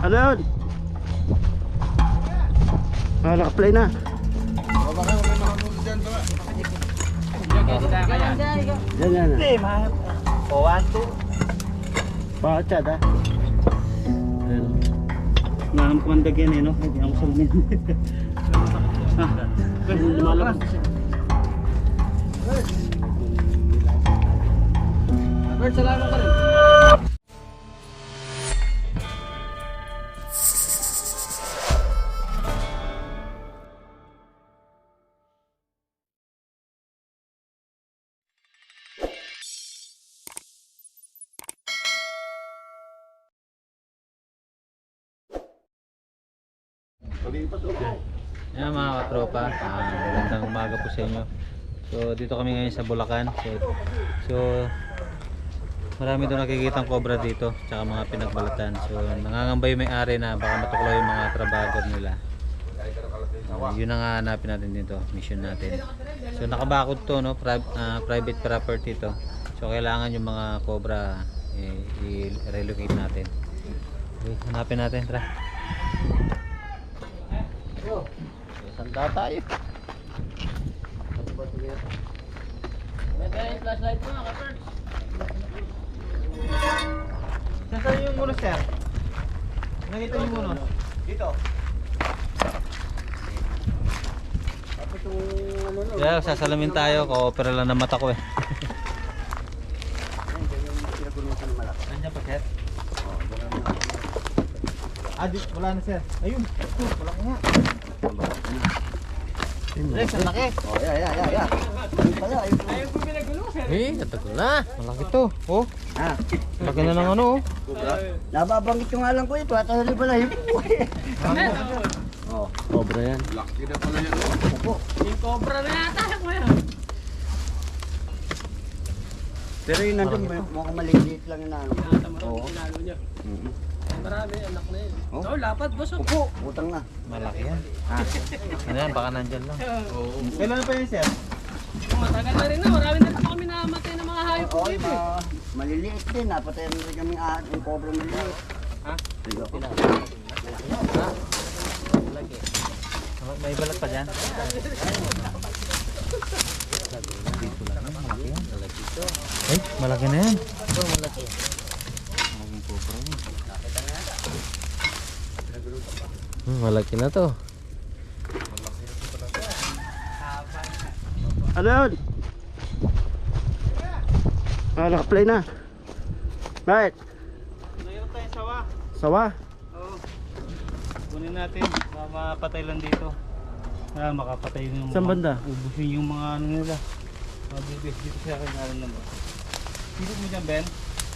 Ano yun? Ah, naka-play na. Baka may mga mulo dyan, baka. Yan, yan. Hindi, mahal. O, 1, 2. Baka chad, ha? Ayun. Nahanap ko mandag yan, eh, no? Hindi ako salamin. Ah, lumalabas na siya. Bert, salamat ka rin. Ayan mga katropa, magandang umaga po sa inyo. So dito kami ngayon sa Bulacan. So marami doon nakikitang cobra dito, tsaka mga pinagbalatan. So nangangambay yung may-ari na baka matuklaw yung mga trabador nila. Yun ang hanapin natin dito, mission natin. So nakabakod to, no? Private property to. So kailangan yung mga cobra i-relocate natin. Okay, hanapin natin, tara. Sanda tayo. May flashlight mo, ka-Bert. Saan yung munos, sir? Nakita yung munos? Dito. Yeah, sasalamin tayo, ko-opera lang na mata ko eh. Nandiyan pa, sir? Ah, wala na, sir. Ayun. Wala ko nga. Rex, ang laki. Oh, yeah. Ayun pala, ayun. Ayun po pinagulo, sir. Natagal na. Malaki to. Oh, Ah, laki na ng ano oh. nababanggit ko nga lang ko ito. At ano pala yun? Oh, Cobra yan. Laki na pala yan. opo. Yung cobra na yata mo yan. Pero yun nandun, mukhang maliit lang yun na ano. Oo. Pinalo niya. Marami, anak na yun. Oh? Oh, lapad, boss. Opo, utang na. Malaki yan. Ah, Ano yan, baka nandyan lang. Kailan pa yun, sir? Matagal na rin na. Marami na rin po kami namatay ng mga hayop po okay, dito. maliliit din. Napatay na rin kami yung cobra maliliit. Ha? Sige ako. May balat pa dyan. Ay, malaki na yan. Malaki na to. Ano yun? Ah, naka-play na. Right. Mayroon tayong sawa. Sawa. Oo. Kunin natin. Mapatay lang dito. Makapatay yung Saan banda? ubusin yung mga ano nila. Mabibis dito siya kay alam na ba? Silip mo dyan, Ben?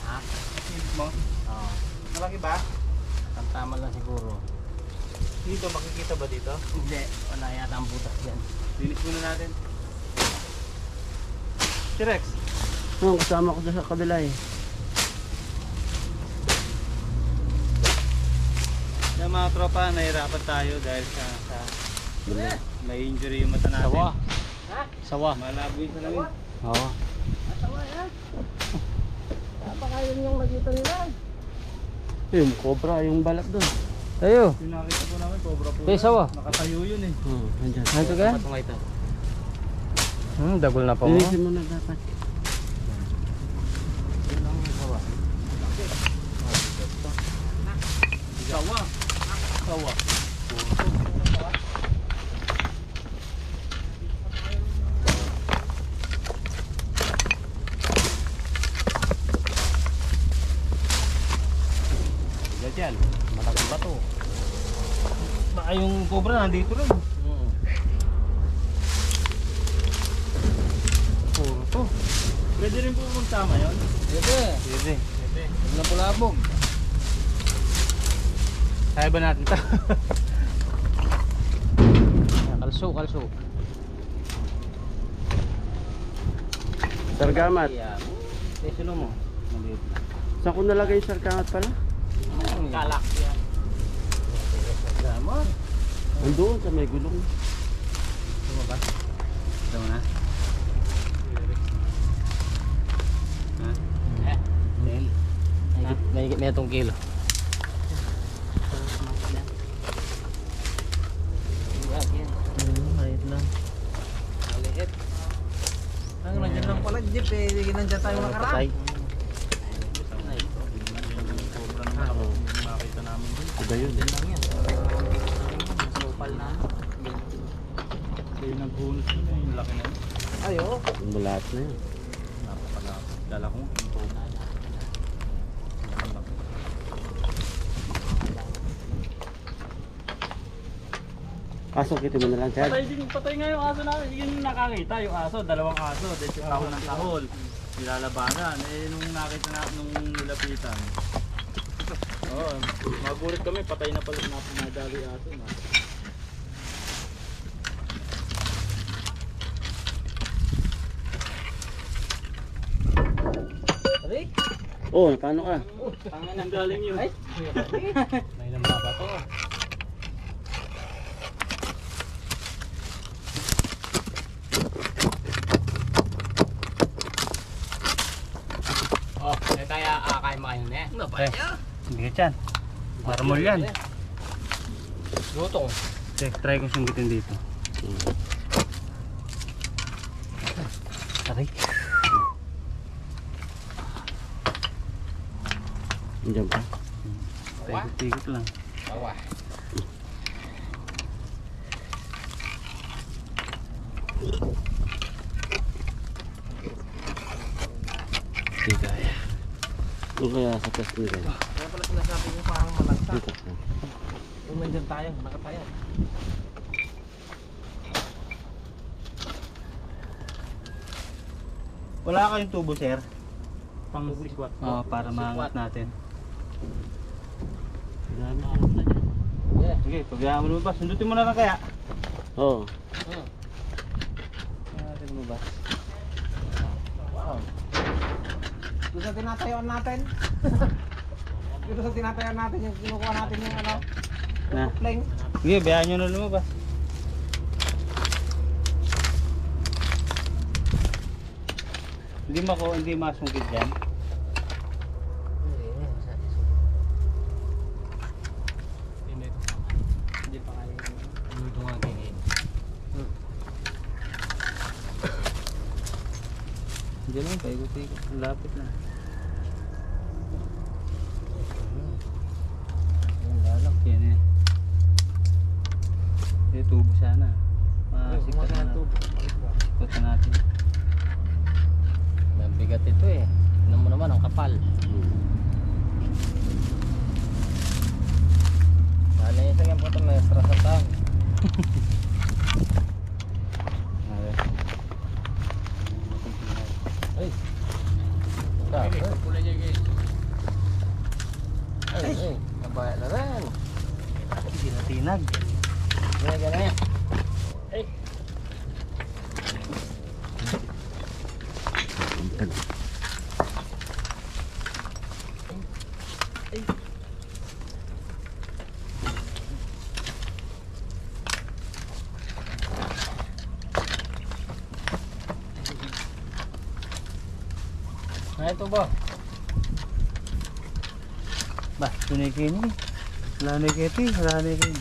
Ha? Silip mo? Oo. Malaki ba? Tama lang siguro. Dito, makikita ba dito? Hindi, wala yata ang butas dyan. Linis muna natin. Si Rex. Oo, kasama ko sa kabila eh. Yung mga tropa, nahirapan tayo dahil sa may injury yung mata natin. Sawa. Sawa. Malabo yung salamin. Oo. Yun, cobra yung balat doon. Tayo. Yung nakita po namin, cobra po. Hey, sawa. Nakatayo yun eh. Oo, nandyan. Ito ka? Dagol na pa mo. Linisin mo na dapat. Sawa. Sawa. Yan. Malaking bato. Baka yung cobra nandito lang. Puro to. Pwede rin po magsama yun. Pwede. Pwede. Huwag na pulabog. Kaya ba natin ito? Kalso. Sargamat. Sino mo? Maliit na. Saan ko nalagay yung sargamat pala? Kalak yan. Sama. Andoon sa may gulong. Lumabas. Ito mo na. Ha? May itong kilo. lang pala, Jeep eh. Hindi nandiyan tayo nakaraan. Patay. Makita namin dito. Iba yun. Lang yan. Sopal na. Kayo naghunot yun eh. Yung laki na yun. Ay, oo. Yung bulat na yun. Napakalaki. Dala ko. Kaso kita mo na lang, sir. Patay nga yung aso namin. Yun yung nakakita. Yung aso, dalawang aso. Dahil yung tahol ng tahol. Nilalabanan. Eh, nung nakita na, nung nilapitan. Oo, magulit kami. Patay na pala na pumadali yung aso. Aray. Oh, paano ka? Tangan ang galing yun. Ay. May lamba ba to? Oh, tayo kakain makain na. Ano ba niya? Hindi ka dyan. Marmol yan. Lutong. Try ko sunggitin dito. Aray. Diyan pa. Tikot lang. Bawa. Hindi kaya. Doon kaya sa test nila. Kaya pala sinasabi ko parang malagsa. Dito. Kung nandyan tayo, nakatayo. Wala kayong tubo, sir? Pang squat. Oo, para maangat natin. Yeah. Sige, pabayaan mo lumabas. Sundutin mo na lang kaya. Oo. Natin lumabas. Wow. Doon sa tinatayuan natin. Dito sa tinatayuan natin yung kinukuha natin yung ano. Na. Pleng. Sige, bayaan nyo na lumabas. Hindi masungkit dyan. Hindi pa kaya. Dito nga ganyan. Diyan lang, paikot-ikot. Ang lapit na. Ang lalak. Yan eh. Yung tubo sana. Masikot na tubo. Sikot na natin. Mabigat ito eh. Tignan mo naman ang kapal. Ano yung isang yung puto may extra sa tang. Ay. Ay. Ay. Kabaya na rin. Hindi na tinag. Ganyan. Ay. Nah itu ba? Bah, tunay kayo niya. Wala na kayo ito eh. Wala na kayo.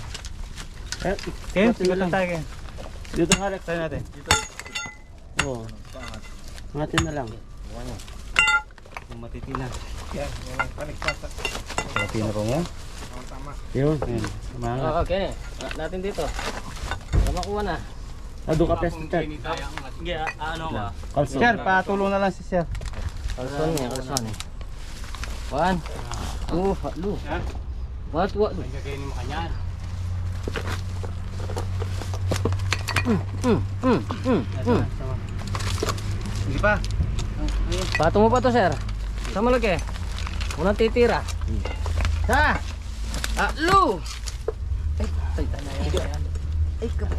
Kaya, sigot lang tayo kaya. Dito nga rin. Tayo natin. Dito. Oo. Ngatin na lang. Ano? Kung matitina. Yan, walang paligsasak. Matitina ko mo. Tama. Yun. Ayan. Umangat. Okay. Natin dito. Tama kuha na. Doon ka pesta chat. Sige, ano ka? Sir, patulong na lang si sir. Kalson niya, kalson eh. One. Two. Lu. Ha? What? May gagayin mo kanyan. Sige pa. Pato mo pa to, sir. Sama lagi. Unang titira. Ha? Lu. Ay, ay, kabo.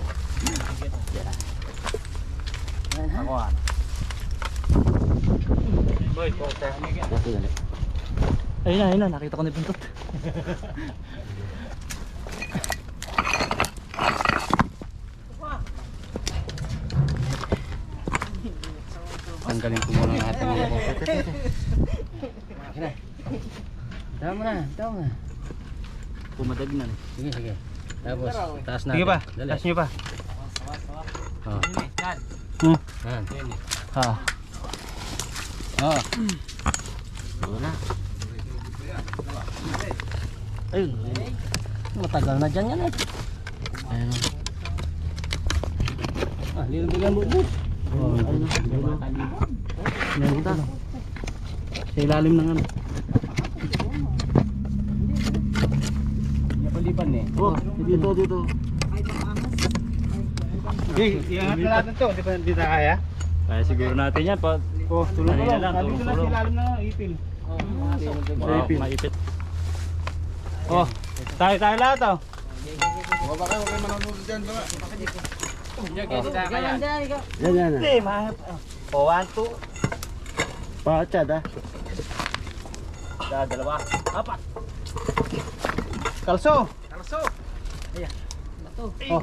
Ako ah. Boy, Nasi dali. Ayun na, nakita ko na yung buntot. Tanggalin ko muna ang ating mga bukit. Tama na. Pumadagnan. Sige. Tapos, taas natin. Sige pa, Dali. taas nyo pa. Oh. Hmm. Yan. Ha. Oo. Wala. Ayun. Matagal na dyan yan eh. Ayun. Ah, bigyan mo boss. Oh, ayun. Yan kita. Sa ilalim ng ano. Palipan eh. Oh, dito. Iangat na natin to. Di na kaya? Kaya siguro natin yan. Oh, tulong Kanina lang, Dito na tulong. ilalim na ipil. Maipit. Oh, tayo lahat oh. Huwag kayo manonood dyan. Yan. Hindi, mahal. Oh, 1, 2. Pachad ah. Dalawa. Apat. Kalso. Oh.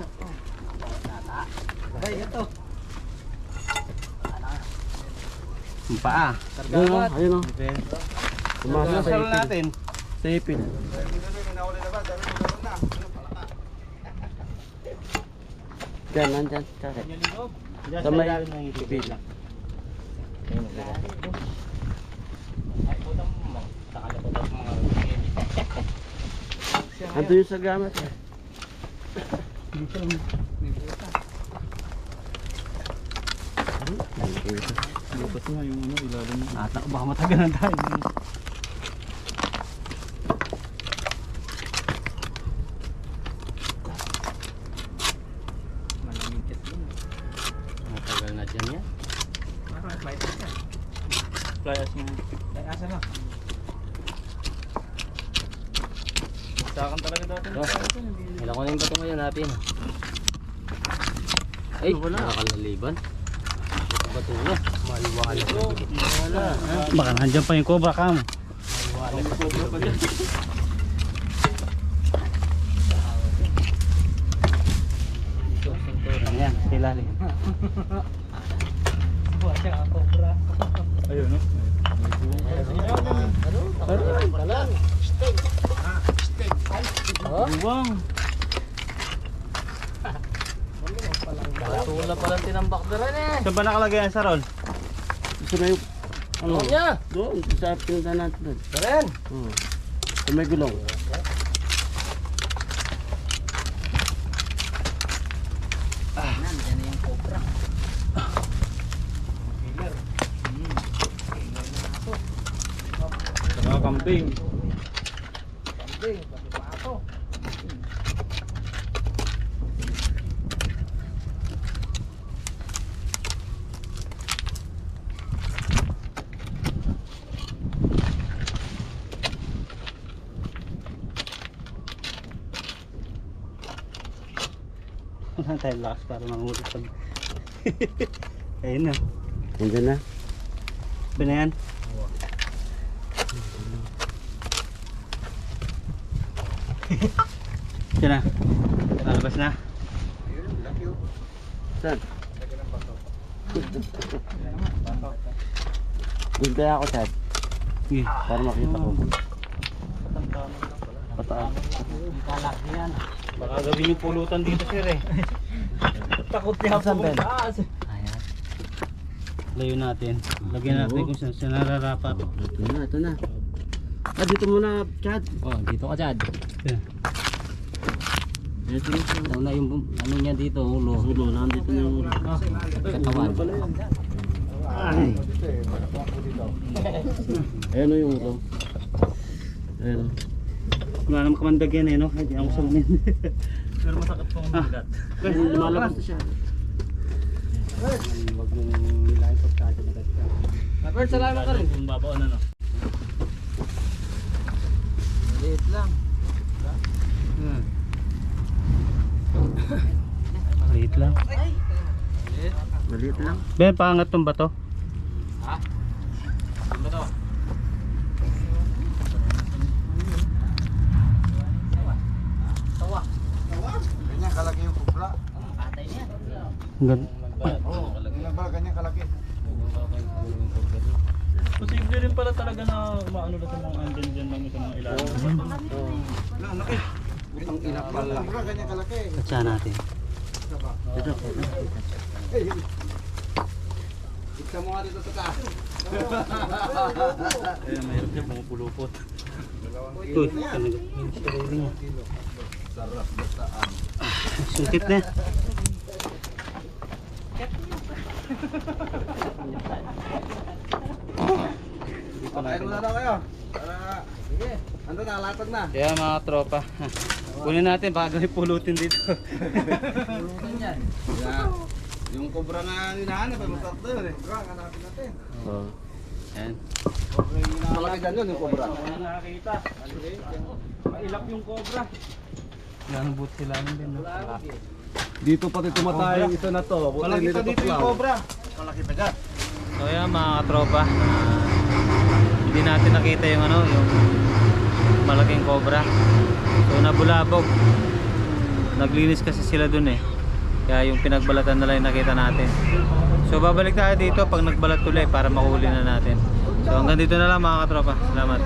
Ang paa. Ayun oh. Pumasok sa natin. Sa ipin. Diyan, nandyan. Sa may ipin. Ando yung sa gamit eh. Lupat nga yung ano, ilalim. Ata, baka matagal na tayo. Matagal na dyan yan. Playas mo. Asa na? Sakan talaga dati. Ilan ko na yung bato ngayon natin. Ay, nakakalaliban. Bato na. Maliwanag. Wala. Baka nandiyan pa yung cobra cam. Maliwanag. Cobra pa dyan. Ayan, silalim. Ayun, no? Buwang. Tula palang tinambak na rin eh. Saan ba nakalagay ang sarol? Gusto na yung... Ano? Doon, sa pinunta natin doon. Ren! Sa may gulong. Nandiyan na yung cobra. Saka kambing. Kambing, pagbato. Wala tayong lakas para mangulit pag... Ayun na. Nandiyan na. Ba na yan? Diyan na. Lalabas na. Saan? Doon kaya ako, Chad. Sige, para makita ko. Pataan. Kalaki yan. Baka gawin yung pulutan dito, sir eh. Takot niya Saan, Ben? taas. Ayan. Layo natin. Lagyan natin kung saan siya nararapat. Ito na. Ah, dito muna, Chad. Oh, dito ka Chad. Yeah. Ito na yung ano niya dito, ulo. Ulo, nandito na yung ulo. Katawan. Ay. Ayan o yung ulo. Ayan o. Wala naman kamandag yan eh, no? Hindi ako salamin. Pero masakit pong magat. Kasi lumalabas na siya. Huwag mong nilahin pagkakit na ganda. Kapag salamat ka rin. Kung babaon ano. Maliit lang. Maliit lang. Maliit lang. Ben, paangat tong bato. Ha? Ano ba to? Tawa. Ganyan kalaki yung kupla. Atay niya. Gan- Ganyan kalaki. Posible rin pala talaga na maano na sa mga andyan dyan lang sa mga ilalim. Ang ina pala. Ganyan kalaki. Atsa natin. Ito. Tignan mo nga dito sa taas. Ayun, mahirap niya, pumupulupot. Uy, talaga. Sungkit na. Pakain mo na daw kayo. Sige. Ando na, latag na. Kaya mga tropa, kunin natin bago ipulutin dito. Yeah. Yung cobra nga hinahanap, ay masarap na yun eh. Hanapin natin. Oh. Yan. Malaki dyan yun, yung cobra. Wala nakakita. Mailap yung cobra. Yan ang buti sila din. No? Dito pati tumatay yung isa na to. Malaki pa dito yung cobra. Malaki pa dyan. So yan mga katropa, hindi natin nakita yung ano, yung malaking cobra. So nabulabog. Naglinis kasi sila dun eh. Kaya yung pinagbalatan na lang yung nakita natin. So babalik tayo dito pag nagbalat ulit para makuli na natin. So hanggang dito na lang mga katropa. Salamat.